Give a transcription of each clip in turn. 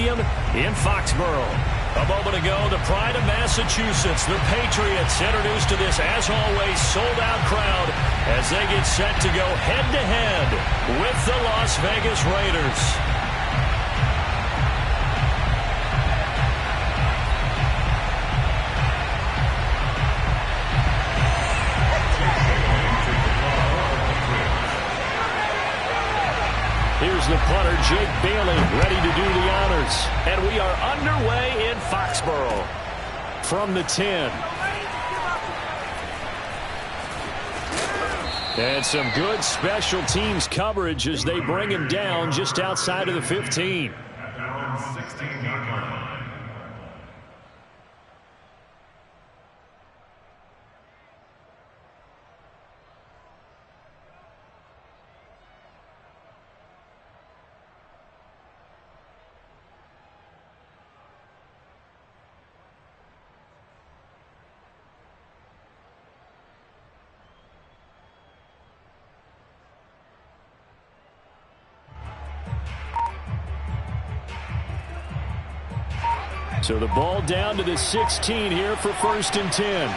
Stadium in Foxborough. A moment ago, the pride of Massachusetts, the Patriots, introduced to this, as always, sold-out crowd as they get set to go head-to-head with the Las Vegas Raiders. Here's the punter, Jake Bailey, ready to do the honors. And we are underway in Foxborough from the 10. And some good special teams coverage as they bring him down just outside of the 15. So the ball down to the 16 here for 1st and 10.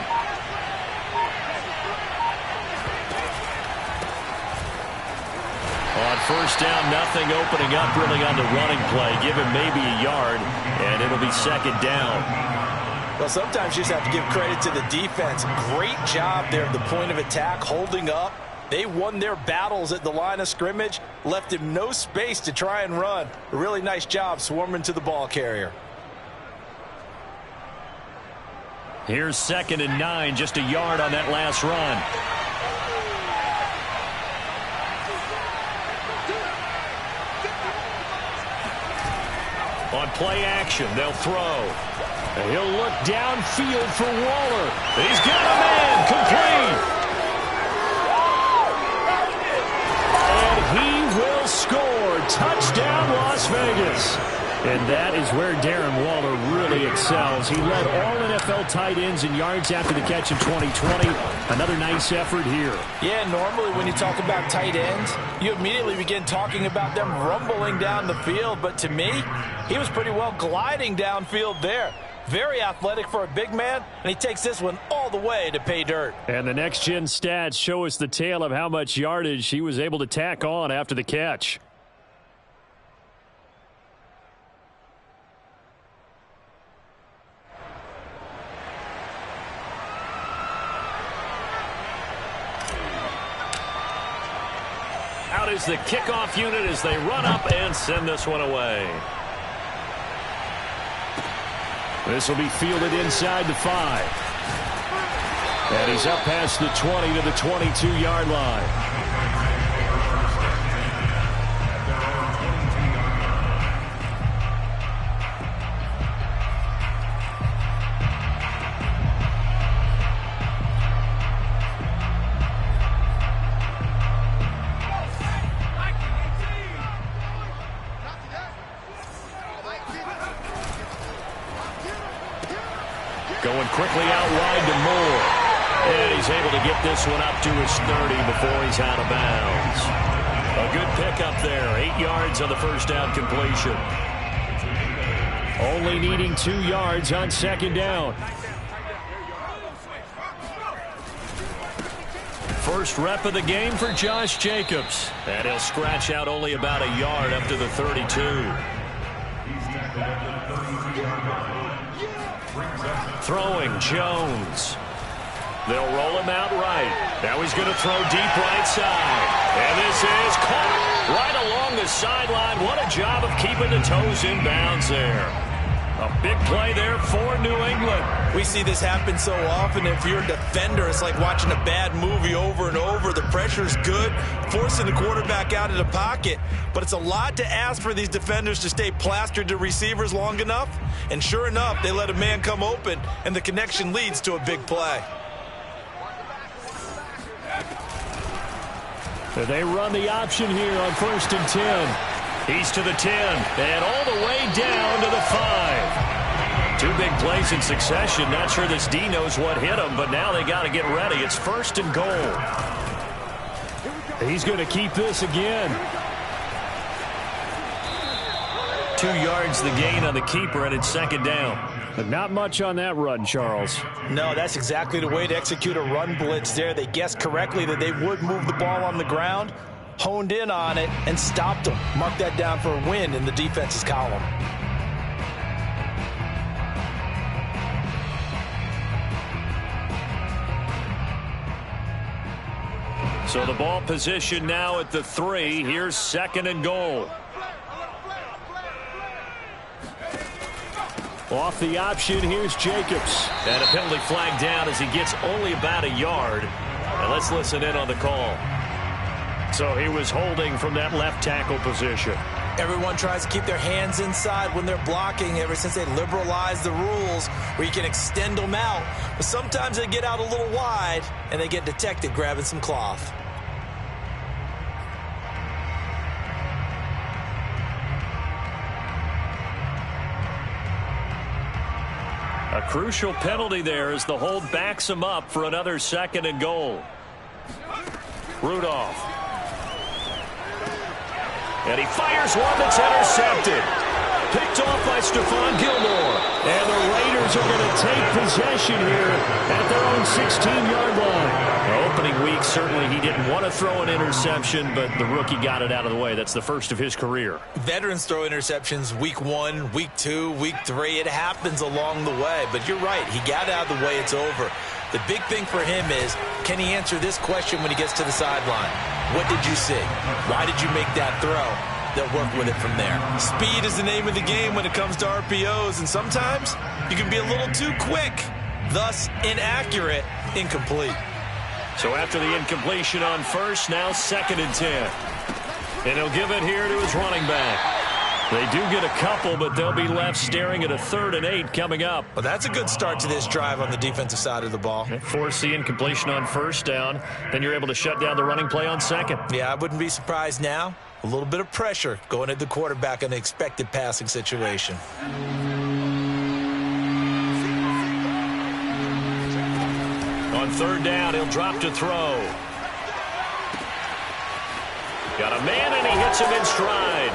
On 1st down, nothing opening up really on the running play. Give him maybe a yard, and it'll be 2nd down. Well, sometimes you just have to give credit to the defense. Great job there at the point of attack, holding up. They won their battles at the line of scrimmage, left him no space to try and run. A really nice job swarming to the ball carrier. Here's 2nd and 9, just a yard on that last run. On play action, they'll throw. He'll look downfield for Waller. He's got a man, complete. And he will score. Touchdown, Las Vegas. And that is where Darren Waller really excels. He led all NFL tight ends in yards after the catch in 2020. Another nice effort here. Yeah, normally when you talk about tight ends, you immediately begin talking about them rumbling down the field. But to me, he was pretty well gliding downfield there. Very athletic for a big man, and he takes this one all the way to pay dirt. And the next-gen stats show us the tale of how much yardage he was able to tack on after the catch. Out is the kickoff unit as they run up and send this one away. This will be fielded inside the 5. And he's up past the 20 to the 22-yard line. Going quickly out wide to Moore. And he's able to get this one up to his 30 before he's out of bounds. A good pickup there. 8 yards on the 1st down completion. Only needing 2 yards on 2nd down. First rep of the game for Josh Jacobs. And he'll scratch out only about a yard up to the 32. Throwing Jones. They'll roll him out right. Now he's going to throw deep right side. And this is caught right along the sideline. What a job of keeping the toes in bounds there. A big play there for New England. We see this happen so often. If you're a defender, it's like watching a bad movie over and over. The pressure's good, forcing the quarterback out of the pocket. But it's a lot to ask for these defenders to stay plastered to receivers long enough. And sure enough, they let a man come open, and the connection leads to a big play. They run the option here on 1st and 10. He's to the 10 and all the way down to the 5. 2 big plays in succession. Not sure this D knows what hit him, but now they got to get ready. It's 1st and goal. He's going to keep this again. 2 yards the gain on the keeper, and it's second down. But not much on that run, Charles. No, that's exactly the way to execute a run blitz there. They guessed correctly that they would move the ball on the ground, honed in on it, and stopped them. Mark that down for a win in the defense's column. So the ball position now at the 3. Here's second and goal. Off the option, here's Jacobs. And a penalty flag down as he gets only about a yard. And let's listen in on the call. So he was holding from that left tackle position. Everyone tries to keep their hands inside when they're blocking ever since they liberalized the rules where you can extend them out. But sometimes they get out a little wide and they get detected grabbing some cloth. A crucial penalty there as the hold backs him up for another second and goal. Rudolph. And he fires one that's intercepted. Picked off by Stephon Gilmore. And the Raiders are going to take possession here at their own 16-yard line. The opening week, certainly he didn't want to throw an interception, but the rookie got it out of the way. That's the first of his career. Veterans throw interceptions week 1, week 2, week 3. It happens along the way. But you're right. He got out of the way. It's over. The big thing for him is, can he answer this question when he gets to the sideline? What did you see? Why did you make that throw? They'll work with it from there. Speed is the name of the game when it comes to RPOs, and sometimes you can be a little too quick, thus inaccurate, incomplete. So after the incompletion on first, now second and 10. And he'll give it here to his running back. They do get a couple, but they'll be left staring at a 3rd and 8 coming up. Well, that's a good start to this drive on the defensive side of the ball. Force the incompletion on first down. Then you're able to shut down the running play on second. Yeah, I wouldn't be surprised now. A little bit of pressure going at the quarterback in an expected passing situation. On 3rd down, he'll drop to throw. Got a man, and he hits him in stride.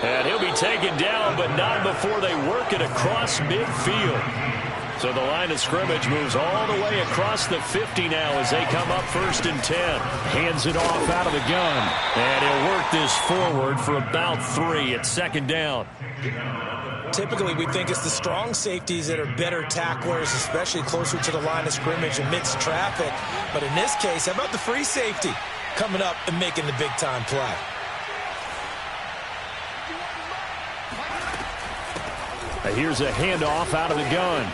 And he'll be taken down, but not before they work it across midfield. So the line of scrimmage moves all the way across the 50 now as they come up 1st and 10. Hands it off out of the gun. And he'll work this forward for about 3 at 2nd down. Typically, we think it's the strong safeties that are better tacklers, especially closer to the line of scrimmage amidst traffic. But in this case, how about the free safety coming up and making the big-time play? Here's a handoff out of the gun.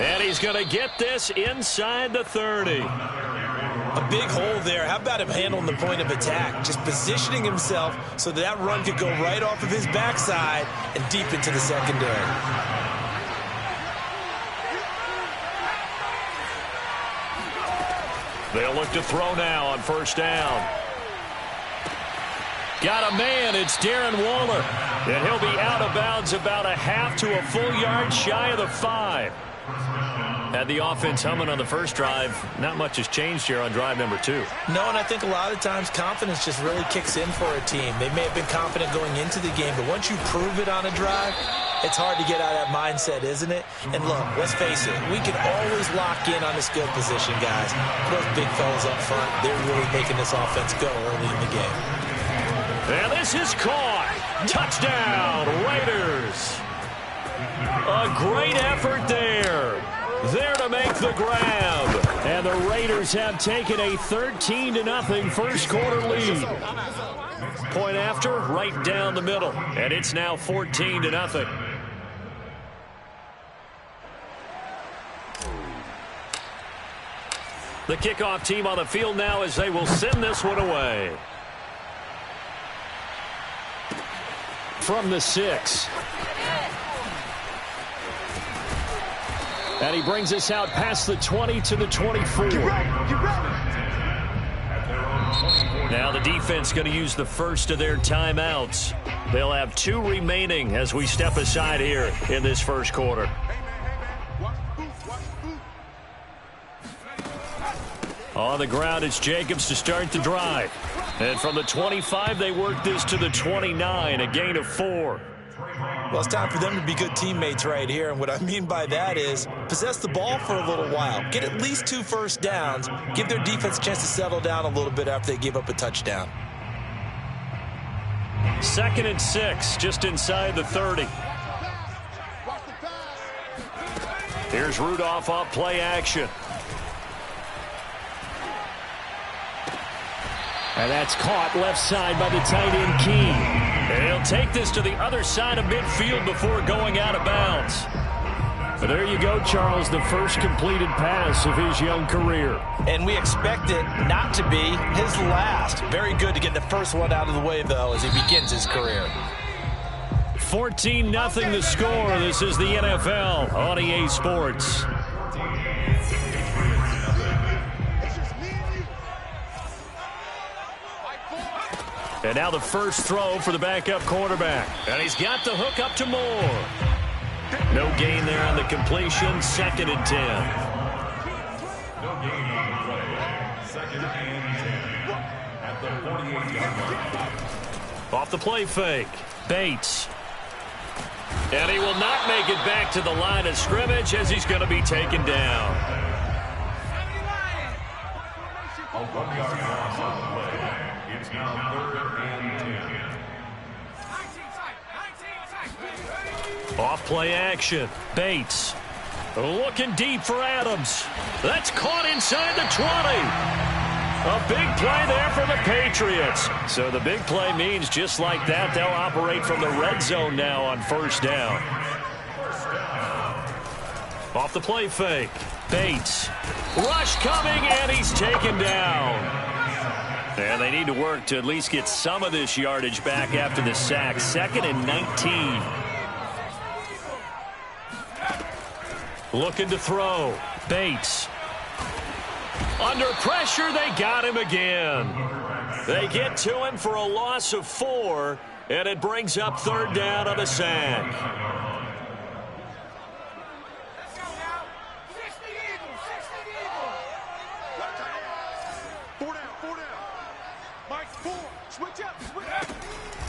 And he's going to get this inside the 30. A big hole there. How about him handling the point of attack? Just positioning himself so that run could go right off of his backside and deep into the secondary. They'll look to throw now on 1st down. Got a man. It's Darren Waller. And he'll be out of bounds about a half to a full yard shy of the 5. Had the offense humming on the first drive. Not much has changed here on drive number 2. No, and I think a lot of times confidence just really kicks in for a team. They may have been confident going into the game, but once you prove it on a drive, it's hard to get out of that mindset, isn't it? And look, let's face it, we can always lock in on the skill position, guys. Those big fellas up front, they're really making this offense go early in the game. And this is caught. Touchdown, Raiders. A great effort there. There to make the grab. And the Raiders have taken a 13-0 first quarter lead. Point after, right down the middle. And it's now 14-0. The kickoff team on the field now as they will send this one away. From the 6. And he brings us out past the 20 to the 24. Now the defense going to use the first of their timeouts. They'll have 2 remaining as we step aside here in this first quarter. On the ground, it's Jacobs to start the drive. And from the 25, they work this to the 29, a gain of 4. Well, it's time for them to be good teammates right here. And what I mean by that is possess the ball for a little while. Get at least 2 first downs. Give their defense a chance to settle down a little bit after they give up a touchdown. 2nd and 6, just inside the 30. Here's Rudolph off play action. And that's caught left side by the tight end Key. And he'll take this to the other side of midfield before going out of bounds. But there you go, Charles, the first completed pass of his young career. And we expect it not to be his last. Very good to get the first one out of the way, though, as he begins his career. 14-0 the score. This is the NFL on EA Sports. And now the first throw for the backup quarterback. And he's got the hook up to Moore. No gain there on the completion. 2nd and 10. No gain on the play. 2nd and 10 at the 48-yard line. Off the play fake. Bates. And he will not make it back to the line of scrimmage as he's going to be taken down. A 1-yard loss on the play. It's now 3rd and 10. Off play action. Bates. Looking deep for Adams. That's caught inside the 20. A big play there for the Patriots. So the big play means just like that, they'll operate from the red zone now on 1st down. Off the play fake. Bates. Rush coming, and he's taken down. And they need to work to at least get some of this yardage back after the sack. 2nd and 19. Looking to throw. Bates. Under pressure, they got him again. They get to him for a loss of 4, and it brings up 3rd down on the sack.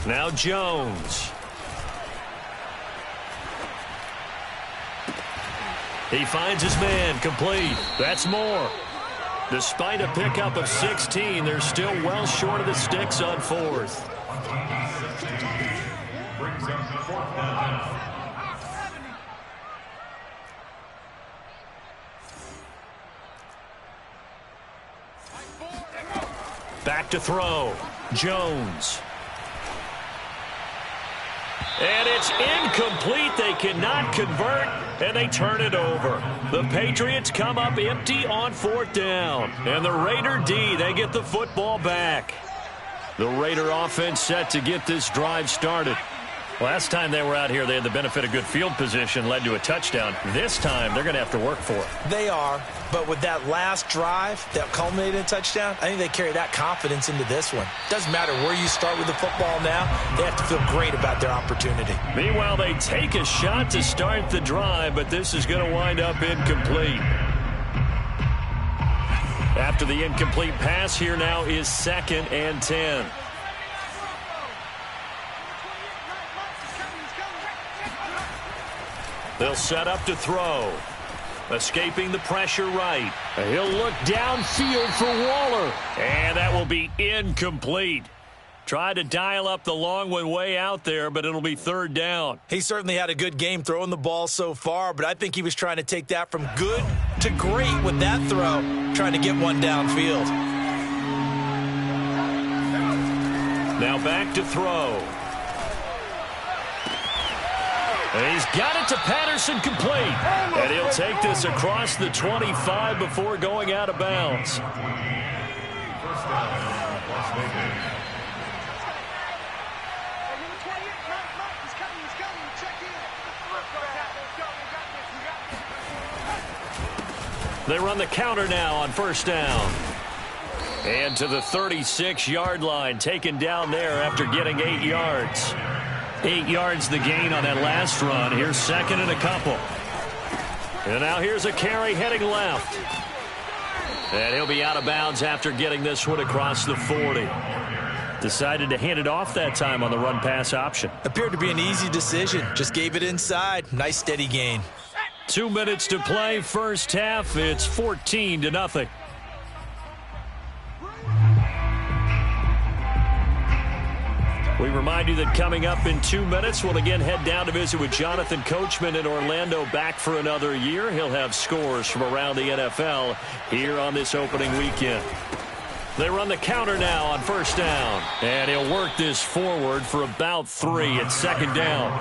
Now Jones. He finds his man, complete. That's Moore. Despite a pickup of 16, they're still well short of the sticks on 4th. Brings up 4th down. Back to throw. Jones. And it's incomplete. They cannot convert, and they turn it over. The Patriots come up empty on 4th down. And the Raider D, they get the football back. The Raider offense set to get this drive started. Last time they were out here, they had the benefit of good field position, led to a touchdown. This time, they're going to have to work for it. They are, but with that last drive that culminated in a touchdown, I think they carry that confidence into this one. Doesn't matter where you start with the football now, they have to feel great about their opportunity. Meanwhile, they take a shot to start the drive, but this is going to wind up incomplete. After the incomplete pass, here now is 2nd and 10. They'll set up to throw. Escaping the pressure right. He'll look downfield for Waller. And that will be incomplete. Tried to dial up the long one way out there, but it'll be 3rd down. He certainly had a good game throwing the ball so far, but I think he was trying to take that from good to great with that throw, trying to get one downfield. Now back to throw. And he's got it to Patterson, complete. And he'll take this across the 25 before going out of bounds. 1st down, Las Vegas. They run the counter now on 1st down. And to the 36-yard line, taken down there after getting 8 yards. 8 yards the gain on that last run. Here's 2nd and a couple. And now here's a carry heading left. And he'll be out of bounds after getting this one across the 40. Decided to hand it off that time on the run-pass option. Appeared to be an easy decision. Just gave it inside. Nice steady gain. 2 minutes to play, first half. It's 14-0. We remind you that coming up in 2 minutes, we'll again head down to visit with Jonathan Coachman in Orlando, back for another year. He'll have scores from around the NFL here on this opening weekend. They run the counter now on first down. And he'll work this forward for about 3 at second down.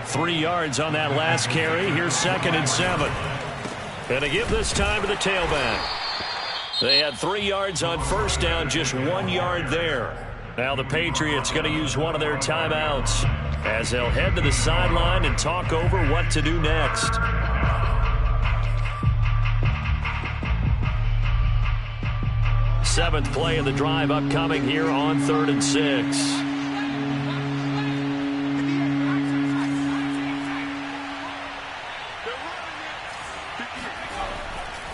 3 yards on that last carry. Here's 2nd and 7. And to give this time to the tailback. They had 3 yards on first down, just 1 yard there. Now the Patriots going to use one of their timeouts as they'll head to the sideline and talk over what to do next. Seventh play of the drive upcoming here on 3rd and 6.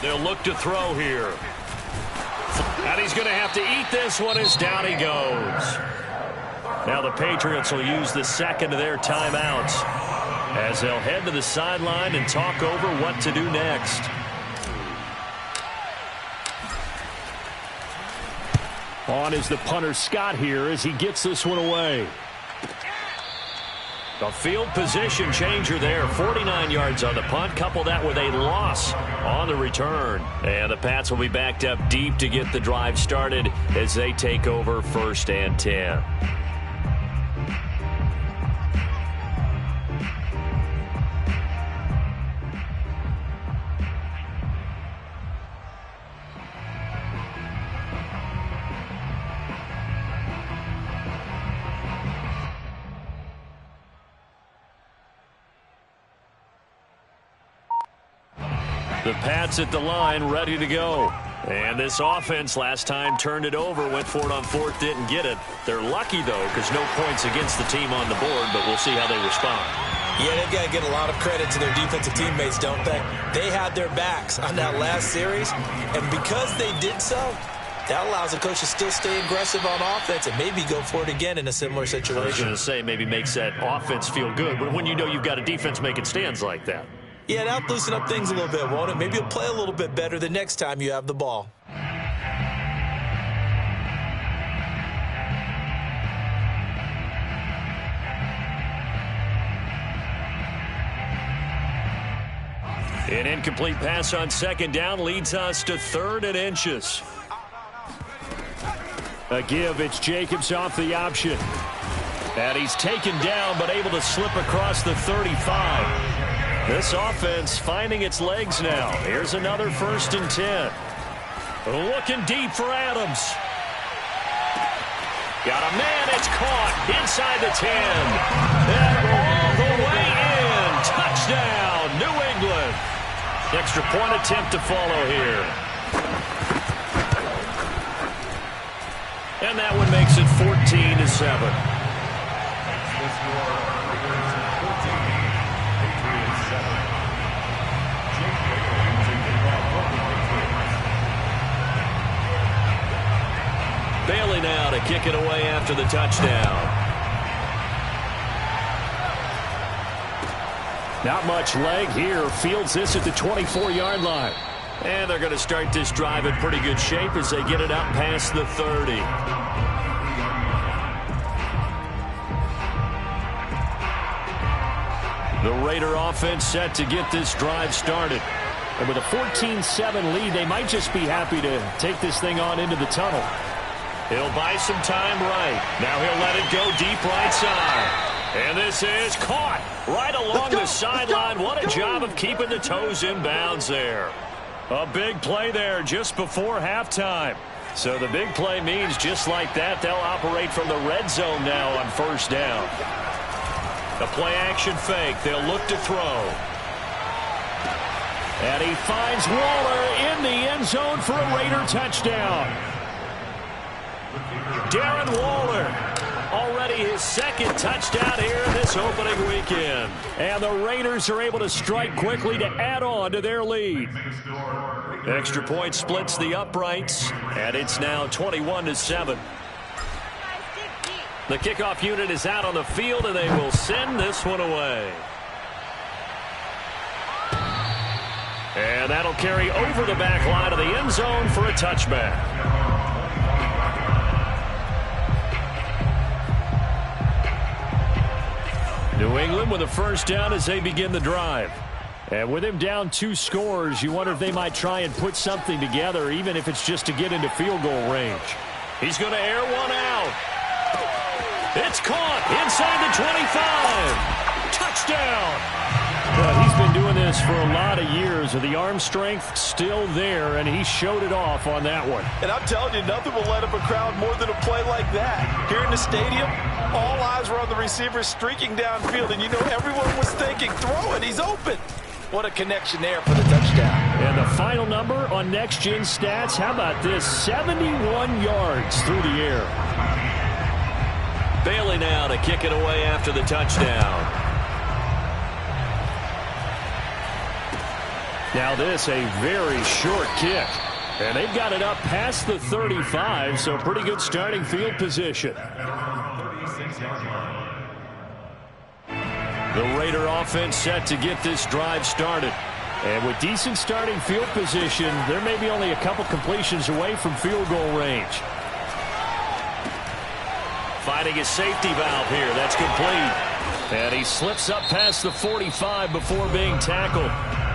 They'll look to throw here. And he's going to have to eat this one as down he goes. Now the Patriots will use the second of their timeouts as they'll head to the sideline and talk over what to do next. On is the punter Scott here as he gets this one away. A field position changer there. 49 yards on the punt. Couple that with a loss on the return. And the Pats will be backed up deep to get the drive started as they take over 1st and 10. The Pats at the line, ready to go. And this offense last time turned it over, went for it on 4th, didn't get it. They're lucky, though, because no points against the team on the board, but we'll see how they respond. Yeah, they've got to get a lot of credit to their defensive teammates, don't they? They had their backs on that last series, and because they did so, that allows the coach to still stay aggressive on offense and maybe go for it again in a similar situation. I was going to say, maybe makes that offense feel good, but when you know you've got a defense making stands like that. Yeah, that'll loosen up things a little bit, won't it? Maybe you'll play a little bit better the next time you have the ball. An incomplete pass on 2nd down leads us to 3rd and inches. A give, it's Jacobs off the option. And he's taken down but able to slip across the 35. This offense finding its legs now. Here's another 1st and 10. Looking deep for Adams. Got a man, it's caught inside the 10. And all the way in. Touchdown, New England. Extra point attempt to follow here. And that one makes it 14-7. Bailey now to kick it away after the touchdown. Not much leg here. Fields this at the 24-yard line. And they're going to start this drive in pretty good shape as they get it out past the 30. The Raider offense set to get this drive started. And with a 14-7 lead, they might just be happy to take this thing on into the tunnel. He'll buy some time right. Now he'll let it go deep right side. And this is caught right along the sideline. What a job of keeping the toes in bounds there. A big play there just before halftime. So the big play means just like that, they'll operate from the red zone now on 1st down. The play action fake. They'll look to throw. And he finds Waller in the end zone for a Raider touchdown. Darren Waller, already his 2nd touchdown here in this opening weekend. And the Raiders are able to strike quickly to add on to their lead. Extra point splits the uprights, and it's now 21-7. The kickoff unit is out on the field, and they will send this one away. And that'll carry over the back line of the end zone for a touchback. New England with a first down as they begin the drive. And with him down 2 scores, you wonder if they might try and put something together, even if it's just to get into field goal range. He's going to air one out. It's caught inside the 25. Touchdown. But he's been doing this for a lot of years, with the arm strength still there, and he showed it off on that one. And I'm telling you, nothing will light up a crowd more than a play like that. Here in the stadium, all eyes were on the receiver streaking downfield, and you know everyone was thinking, throw it, he's open. What a connection there for the touchdown. And the final number on Next Gen Stats, how about this? 71 yards through the air. Bailey now to kick it away after the touchdown. Now this, a very short kick. And they've got it up past the 35, so pretty good starting field position. The Raider offense set to get this drive started. And with decent starting field position, there may be only a couple completions away from field goal range. Finding his safety valve here. That's complete. And he slips up past the 45 before being tackled.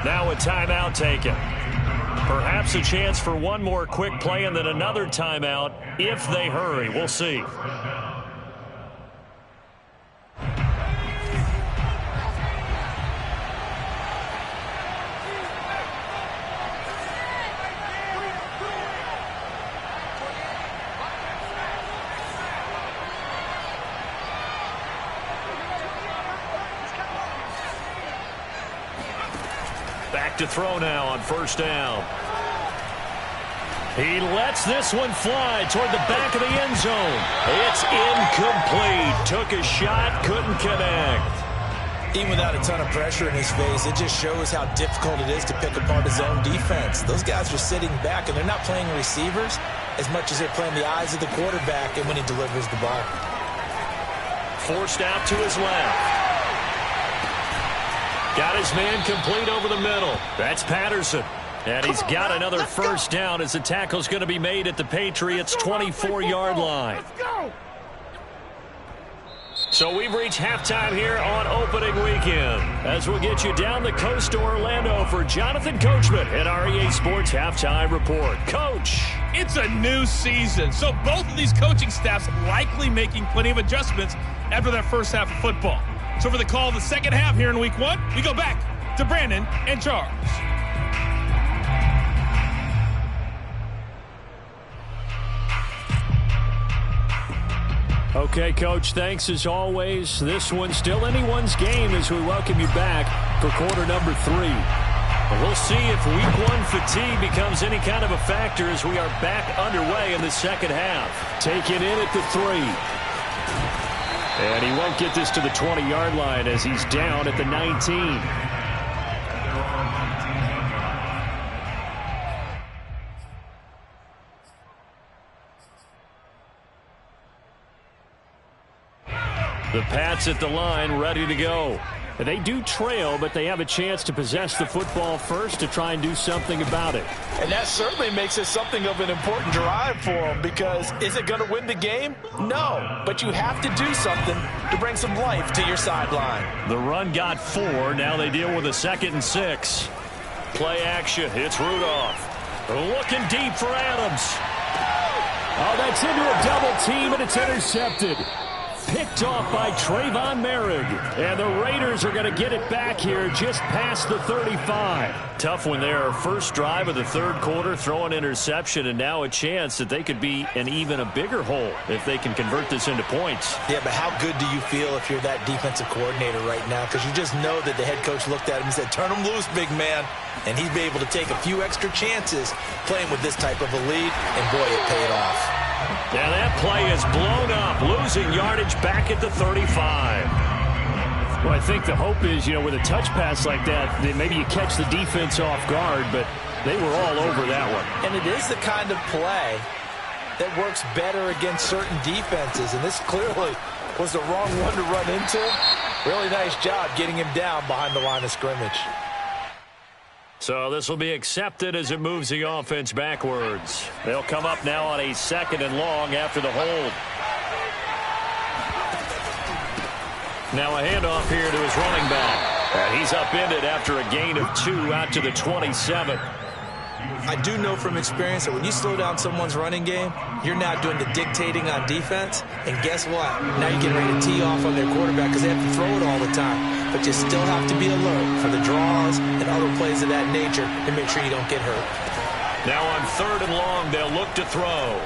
Now a timeout taken. Perhaps a chance for one more quick play and then another timeout if they hurry. We'll see. Back to throw now on first down. He lets this one fly toward the back of the end zone. It's incomplete. Took a shot, couldn't connect. Even without a ton of pressure in his face, it just shows how difficult it is to pick apart his own defense. Those guys are sitting back, and they're not playing receivers as much as they're playing the eyes of the quarterback and when he delivers the ball. Forced out to his left. Got his man complete over the middle. That's Patterson. And he's got another first down as the tackle's going to be made at the Patriots' 24-yard line. So we've reached halftime here on opening weekend, as we'll get you down the coast to Orlando for Jonathan Coachman at our EA Sports Halftime Report. Coach. It's a new season, so both of these coaching staffs likely making plenty of adjustments after that first half of football. So for the call of the second half here in week 1, we go back to Brandon and Charles. Okay, Coach, thanks as always. This one's still anyone's game as we welcome you back for quarter number 3. We'll see if week 1 fatigue becomes any kind of a factor as we are back underway in the second half. Taken in at the 3. And he won't get this to the 20-yard line as he's down at the 19. The Pats at the line, ready to go. They do trail, but they have a chance to possess the football first to try and do something about it. And that certainly makes it something of an important drive for them, because is it going to win the game? No, but you have to do something to bring some life to your sideline. The run got 4. Now they deal with a 2nd and 6. Play action. It's Rudolph. Looking deep for Adams. Oh, that's into a double team, and it's intercepted. Picked off by Trayvon Merrick. And the Raiders are going to get it back here just past the 35. Tough one there. First drive of the third quarter, throw an interception, and now a chance that they could be in even a bigger hole if they can convert this into points. Yeah, but how good do you feel if you're that defensive coordinator right now? Because you just know that the head coach looked at him and said, turn him loose, big man. And he'd be able to take a few extra chances playing with this type of a lead, and boy, it paid off. Now that play is blown up, losing yardage back at the 35. Well, I think the hope is, with a touch pass like that maybe you catch the defense off guard, but they were all over that one. And it is the kind of play that works better against certain defenses, and this clearly was the wrong one to run into. Really nice job getting him down behind the line of scrimmage. So this will be accepted as it moves the offense backwards. They'll come up now on a 2nd and long after the hold. Now a handoff here to his running back. And he's upended after a gain of 2 out to the 27. I do know from experience that when you slow down someone's running game, you're now doing the dictating on defense. And guess what? Now you're getting ready to tee off on their quarterback because they have to throw it all the time. But you still have to be alert for the draws and other plays of that nature to make sure you don't get hurt. Now on 3rd and long, they'll look to throw.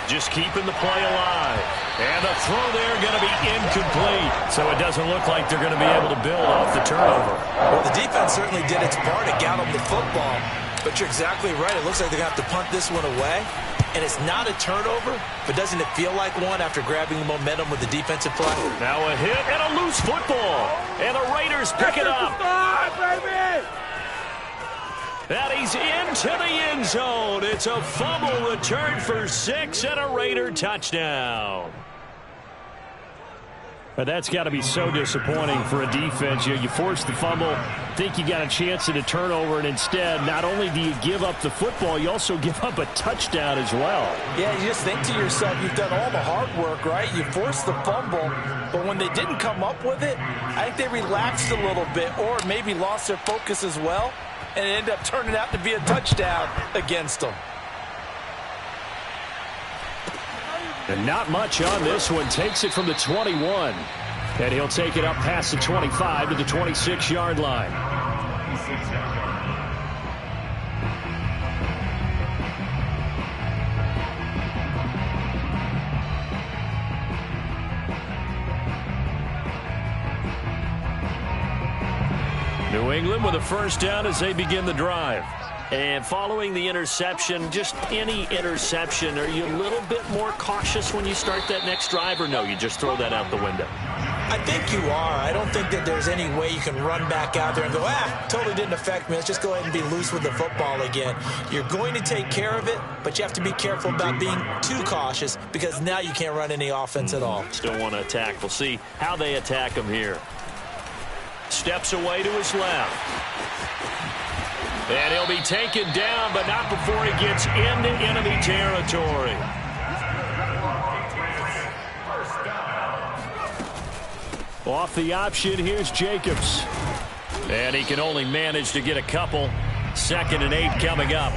Just keeping the play alive. And the throw there going to be incomplete. So it doesn't look like they're going to be able to build off the turnover. Well, the defense certainly did its part to get them the football. But you're exactly right. It looks like they're going to have to punt this one away. And it's not a turnover, but doesn't it feel like one after grabbing the momentum with the defensive play? Now a hit and a loose football. And the Raiders pick it up. And he's into the end zone. It's a fumble return for 6 and a Raider touchdown. But that's got to be so disappointing for a defense. You force the fumble, think you got a chance at a turnover, and instead, not only do you give up the football, you also give up a touchdown as well. Yeah, you just think to yourself, you've done all the hard work, right? You forced the fumble, but when they didn't come up with it, I think they relaxed a little bit or maybe lost their focus as well, and it ended up turning out to be a touchdown against them. And not much on this one. Takes it from the 21. And he'll take it up past the 25 to the 26-yard line. New England with a first down as they begin the drive. And following the interception, just any interception, are you a little bit more cautious when you start that next drive, or no, you just throw that out the window? I think you are. I don't think that there's any way you can run back out there and go, totally didn't affect me. Let's just go ahead and be loose with the football again. You're going to take care of it, but you have to be careful about being too cautious because now you can't run any offense at all. Still want to attack. We'll see how they attack him here. Steps away to his left. And he'll be taken down, but not before he gets into enemy territory. Off the option, here's Jacobs. And he can only manage to get a couple. 2nd and 8 coming up.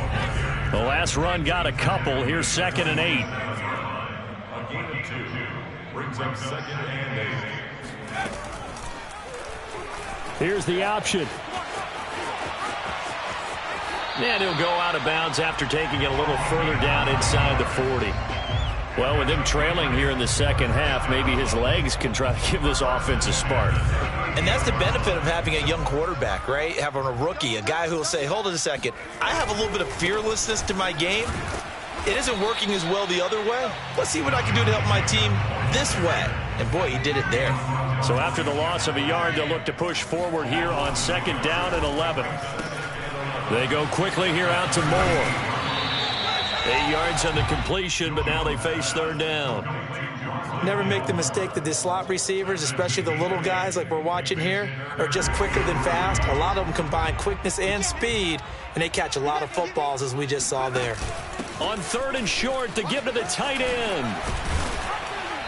The last run got a couple. Here's 2nd and 8. A gain of 2 brings up 2nd and 8. Here's the option. And he'll go out of bounds after taking it a little further down inside the 40. Well, with him trailing here in the second half, maybe his legs can try to give this offense a spark. And that's the benefit of having a young quarterback, right? Having a rookie, a guy who will say, hold it a second, I have a little bit of fearlessness to my game. It isn't working as well the other way. Let's see what I can do to help my team this way. And, boy, he did it there. So after the loss of a yard, they'll look to push forward here on 2nd down and 11. They go quickly here out to Moore. 8 yards on the completion, but now they face 3rd down. Never make the mistake that the slot receivers, especially the little guys like we're watching here, are just quicker than fast. A lot of them combine quickness and speed, and they catch a lot of footballs, as we just saw there. On 3rd and short, to give to the tight end.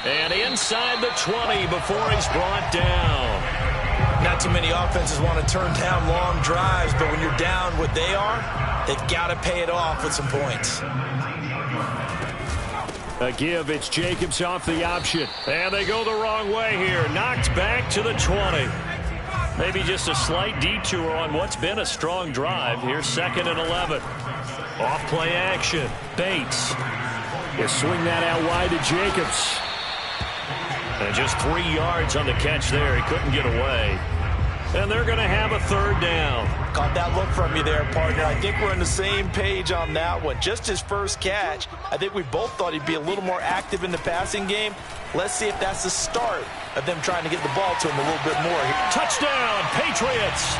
And inside the 20 before he's brought down. Not too many offenses want to turn down long drives, but when you're down what they are, they've got to pay it off with some points. A give, it's Jacobs off the option. And they go the wrong way here. Knocked back to the 20. Maybe just a slight detour on what's been a strong drive. Here's 2nd and 11. Off play action. Bates. You swing that out wide to Jacobs. And just 3 yards on the catch there. He couldn't get away. And they're going to have a third down. Caught that look from you there, partner. I think we're on the same page on that one. Just his first catch. I think we both thought he'd be a little more active in the passing game. Let's see if that's the start of them trying to get the ball to him a little bit more. Touchdown, Patriots!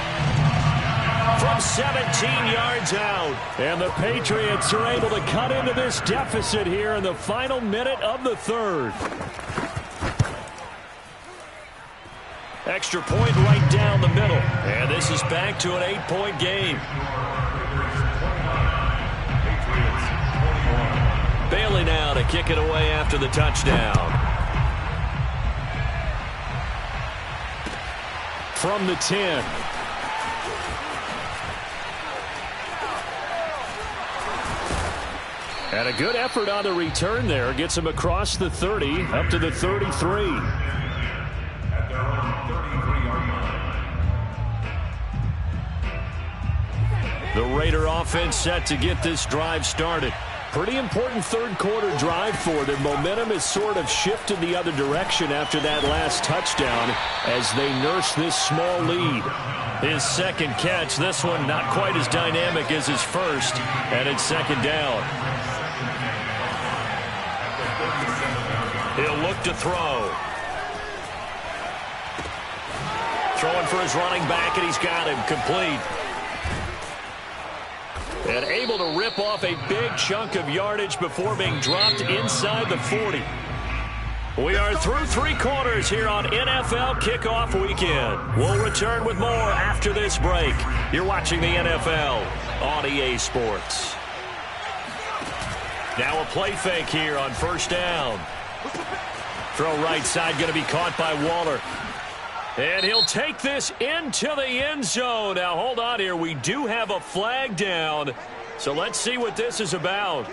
From 17 yards out. And the Patriots are able to cut into this deficit here in the final minute of the third. Extra point right down the middle. And this is back to an 8-point game. Bailey now to kick it away after the touchdown. From the 10. And a good effort on the return there. Gets him across the 30, up to the 33. At their own 33-yard line. The Raider offense set to get this drive started. Pretty important third quarter drive for them. Momentum has sort of shifted the other direction after that last touchdown as they nurse this small lead. His second catch, this one not quite as dynamic as his first, and it's second down. He'll look to throw. Throwing for his running back, and he's got him complete. And able to rip off a big chunk of yardage before being dropped inside the 40. We are through three quarters here on NFL Kickoff Weekend. We'll return with more after this break. You're watching the NFL on EA Sports. Now a play fake here on first down. Throw right side going to be caught by Waller. And he'll take this into the end zone. Now, hold on here. We do have a flag down. So let's see what this is about.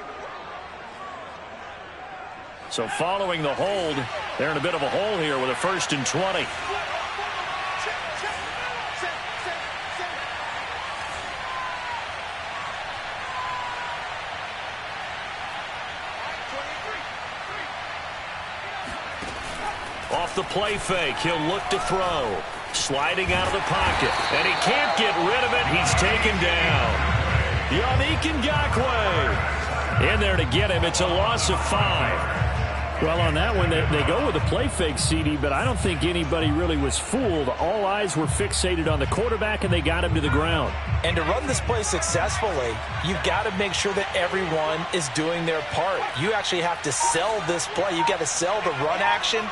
So following the hold, they're in a bit of a hole here with a 1st and 20. Off the play fake, he'll look to throw. Sliding out of the pocket, and he can't get rid of it. He's taken down. Yannick Ngakoue in there to get him. It's a loss of 5. Well, on that one, they go with a play fake, CD, but I don't think anybody really was fooled. All eyes were fixated on the quarterback, and they got him to the ground. And to run this play successfully, you've got to make sure that everyone is doing their part. You actually have to sell this play. You've got to sell the run action.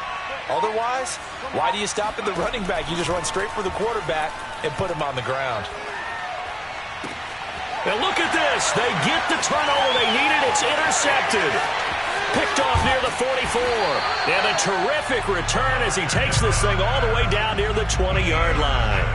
Otherwise, why do you stop at the running back? You just run straight for the quarterback and put him on the ground. And look at this. They get the turnover they needed. It's intercepted. Picked off near the 44. And a terrific return as he takes this thing all the way down near the 20-yard line.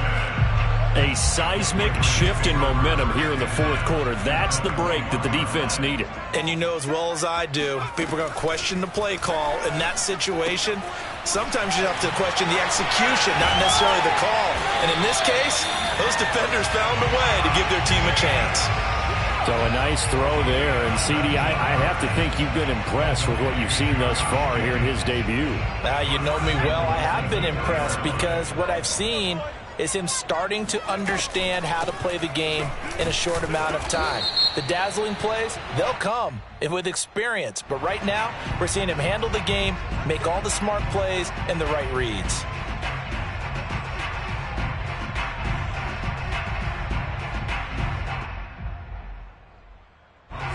A seismic shift in momentum here in the fourth quarter. That's the break that the defense needed. And you know as well as I do, people are going to question the play call in that situation. Sometimes you have to question the execution, not necessarily the call. And in this case, those defenders found a way to give their team a chance. So a nice throw there. And, CD, I have to think you've been impressed with what you've seen thus far here in his debut. You know me well. I have been impressed because what I've seen is him starting to understand how to play the game in a short amount of time. The dazzling plays, they'll come with experience. But right now, we're seeing him handle the game, make all the smart plays, and the right reads.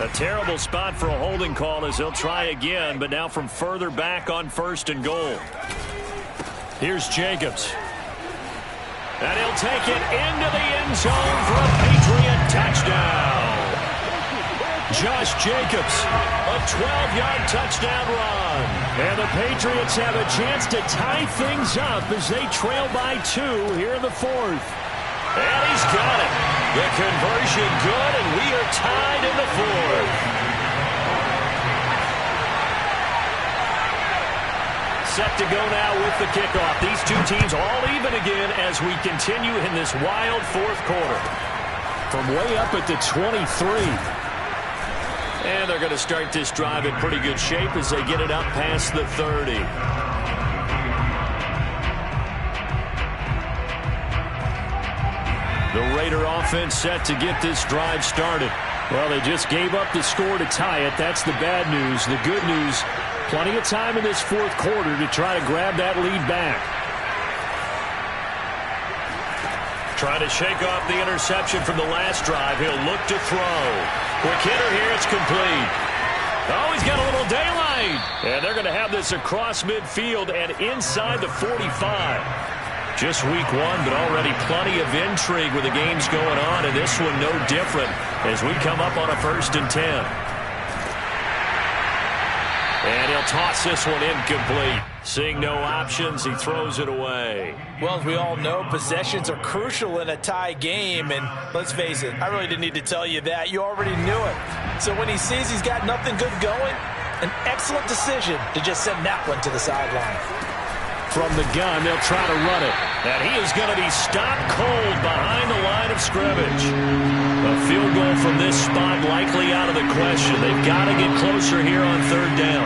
A terrible spot for a holding call as he'll try again, but now from further back on 1st and goal. Here's Jacobs. And he'll take it into the end zone for a Patriot touchdown. Josh Jacobs, a 12-yard touchdown run. And the Patriots have a chance to tie things up as they trail by 2 here in the fourth. And he's got it. The conversion good, and we are tied in the fourth. Set to go now with the kickoff. These two teams all even again as we continue in this wild fourth quarter. From way up at the 23. And they're going to start this drive in pretty good shape as they get it up past the 30. The Raider offense set to get this drive started. Well, they just gave up the score to tie it. That's the bad news. The good news, plenty of time in this fourth quarter to try to grab that lead back. Trying to shake off the interception from the last drive. He'll look to throw. Quick hitter here. It's complete. Oh, he's got a little daylight. And they're going to have this across midfield and inside the 45. Just week one, but already plenty of intrigue with the games going on, and this one no different as we come up on a 1st and 10. And he'll toss this one incomplete. Seeing no options, he throws it away. Well, as we all know, possessions are crucial in a tie game, and let's face it, I really didn't need to tell you that. You already knew it. So when he sees he's got nothing good going, an excellent decision to just send that one to the sideline. From the gun, they'll try to run it. And he is going to be stopped cold behind the line of scrimmage. A field goal from this spot likely out of the question. They've got to get closer here on 3rd down.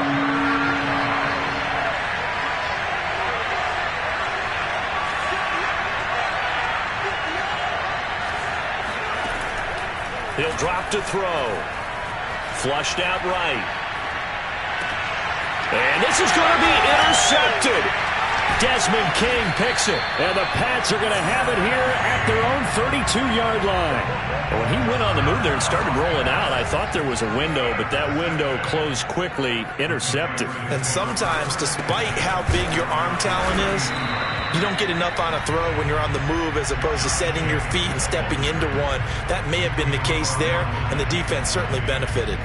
He'll drop to throw. Flushed out right. And this is going to be intercepted. Desmond King picks it. And the Pats are going to have it here at their own 32-yard line. When he went on the move there and started rolling out, I thought there was a window, but that window closed quickly, intercepted. And sometimes, despite how big your arm talent is, you don't get enough on a throw when you're on the move as opposed to setting your feet and stepping into one. That may have been the case there, and the defense certainly benefited.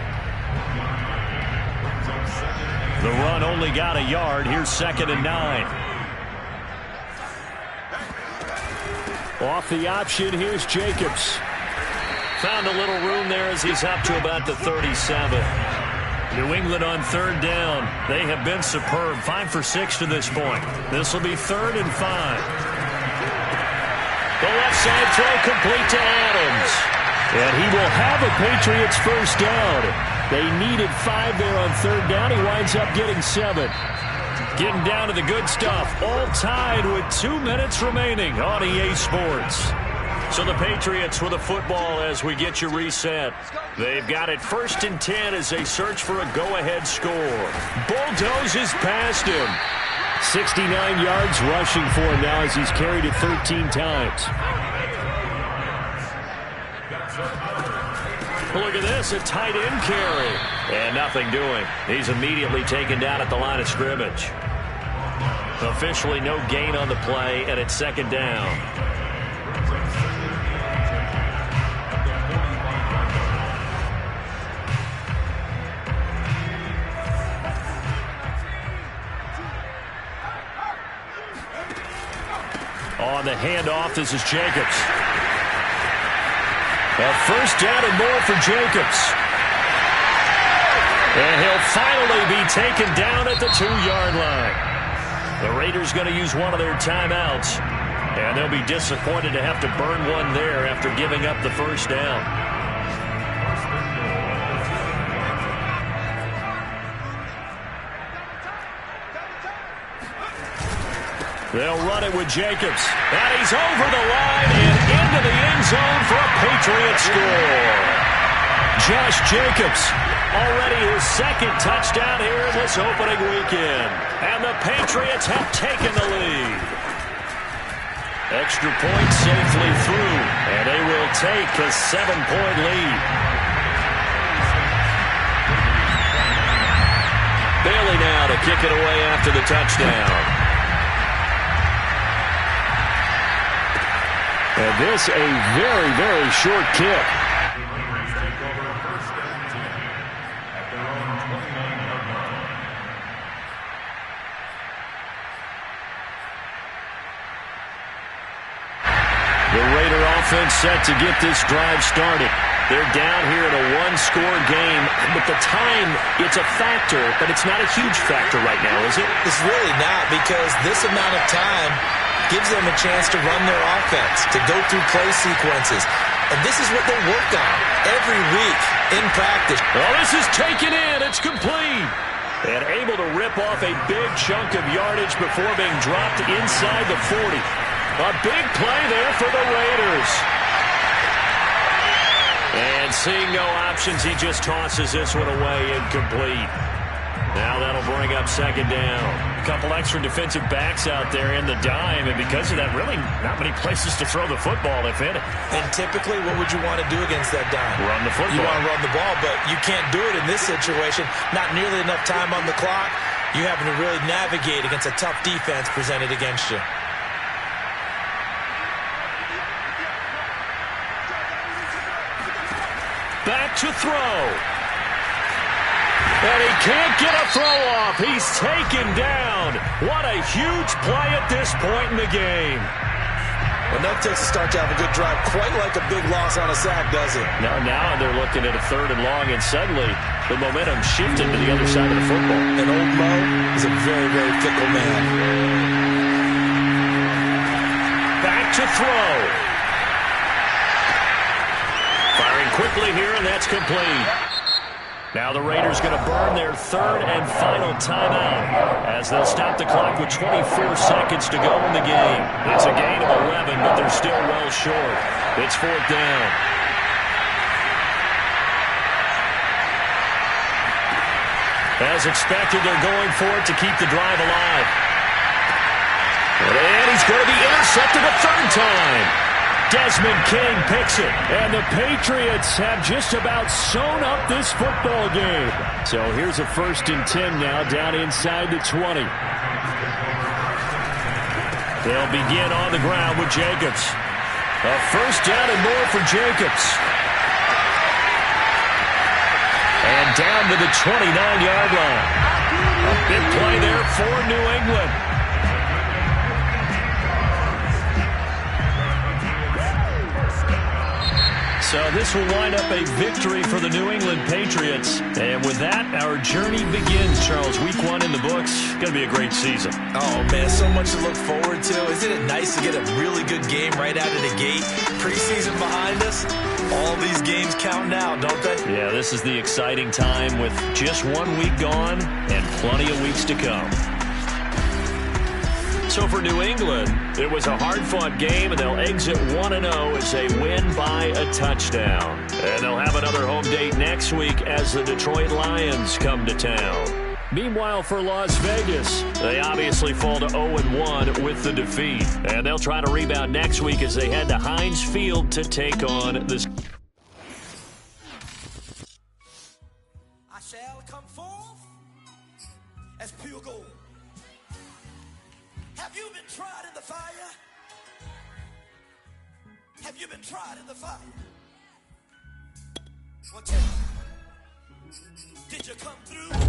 The run only got a yard. Here's 2nd and 9. Off the option, here's Jacobs. Found a little room there as he's up to about the 37. New England on 3rd down. They have been superb. 5 for 6 to this point. This will be 3rd and 5. The left side throw complete to Adams. And he will have a Patriots 1st down. They needed 5 there on 3rd down. He winds up getting 7. Getting down to the good stuff. All tied with 2 minutes remaining on EA Sports. So the Patriots with the football as we get you reset. They've got it 1st and 10 as they search for a go-ahead score. Bulldozes past him. 69 yards rushing for him now as he's carried it 13 times. Look at this, a tight end carry. And nothing doing. He's immediately taken down at the line of scrimmage. Officially no gain on the play, and it's 2nd down. On the handoff, this is Jacobs. A 1st down and more for Jacobs. And he'll finally be taken down at the 2-yard line. The Raiders going to use one of their timeouts. And they'll be disappointed to have to burn one there after giving up the 1st down. They'll run it with Jacobs. And he's over the line and into the end zone for a Patriots score. Josh Jacobs, already his 2nd touchdown here in this opening weekend. And the Patriots have taken the lead. Extra point safely through, and they will take a 7-point lead. Bailey now to kick it away after the touchdown. And this a very, very short kick. The Raider offense set to get this drive started. They're down here in a 1-score game, but the time, it's a factor, but it's not a huge factor right now, is it? It's really not, because this amount of time gives them a chance to run their offense, to go through play sequences. And this is what they work on every week in practice. Well, this is taken in. It's complete. And able to rip off a big chunk of yardage before being dropped inside the 40. A big play there for the Raiders. And seeing no options, he just tosses this one away incomplete. Now that'll bring up second down. A couple extra defensive backs out there in the dime, and because of that, really not many places to throw the football, if any. And typically, what would you want to do against that dime? Run the football. You want to run the ball, but you can't do it in this situation. Not nearly enough time on the clock. You having to really navigate against a tough defense presented against you. Back to throw. And he can't get a throw off. He's taken down. What a huge play at this point in the game. Well, that takes a start to have a good drive. Quite like a big loss on a sack, does it? Now they're looking at a 3rd and long, and suddenly the momentum shifted to the other side of the football. And old Mo is a very, very fickle man. Back to throw. Firing quickly here, and that's complete. Now the Raiders going to burn their 3rd and final timeout as they'll stop the clock with 24 seconds to go in the game. It's a gain of 11, but they're still well short. It's 4th down. As expected, they're going for it to keep the drive alive. And he's going to be intercepted a 3rd time. Desmond King picks it. And the Patriots have just about sewn up this football game. So here's a 1st and 10 now down inside the 20. They'll begin on the ground with Jacobs. A 1st down and more for Jacobs. And down to the 29-yard line. A big play there for New England. So this will wind up a victory for the New England Patriots. And with that, our journey begins, Charles. Week 1 in the books. Going to be a great season. Oh, man, so much to look forward to. Isn't it nice to get a really good game right out of the gate? Preseason behind us. All these games counting out, don't they? Yeah, this is the exciting time with just 1 week gone and plenty of weeks to come. So for New England, it was a hard-fought game, and they'll exit 1-0 as they win by a touchdown. And they'll have another home date next week as the Detroit Lions come to town. Meanwhile, for Las Vegas, they obviously fall to 0-1 with the defeat. And they'll try to rebound next week as they head to Heinz Field to take on this. I shall come forth as pure gold. Have you been tried in the fire? Have you been tried in the fire? Well, tell me, did you come through?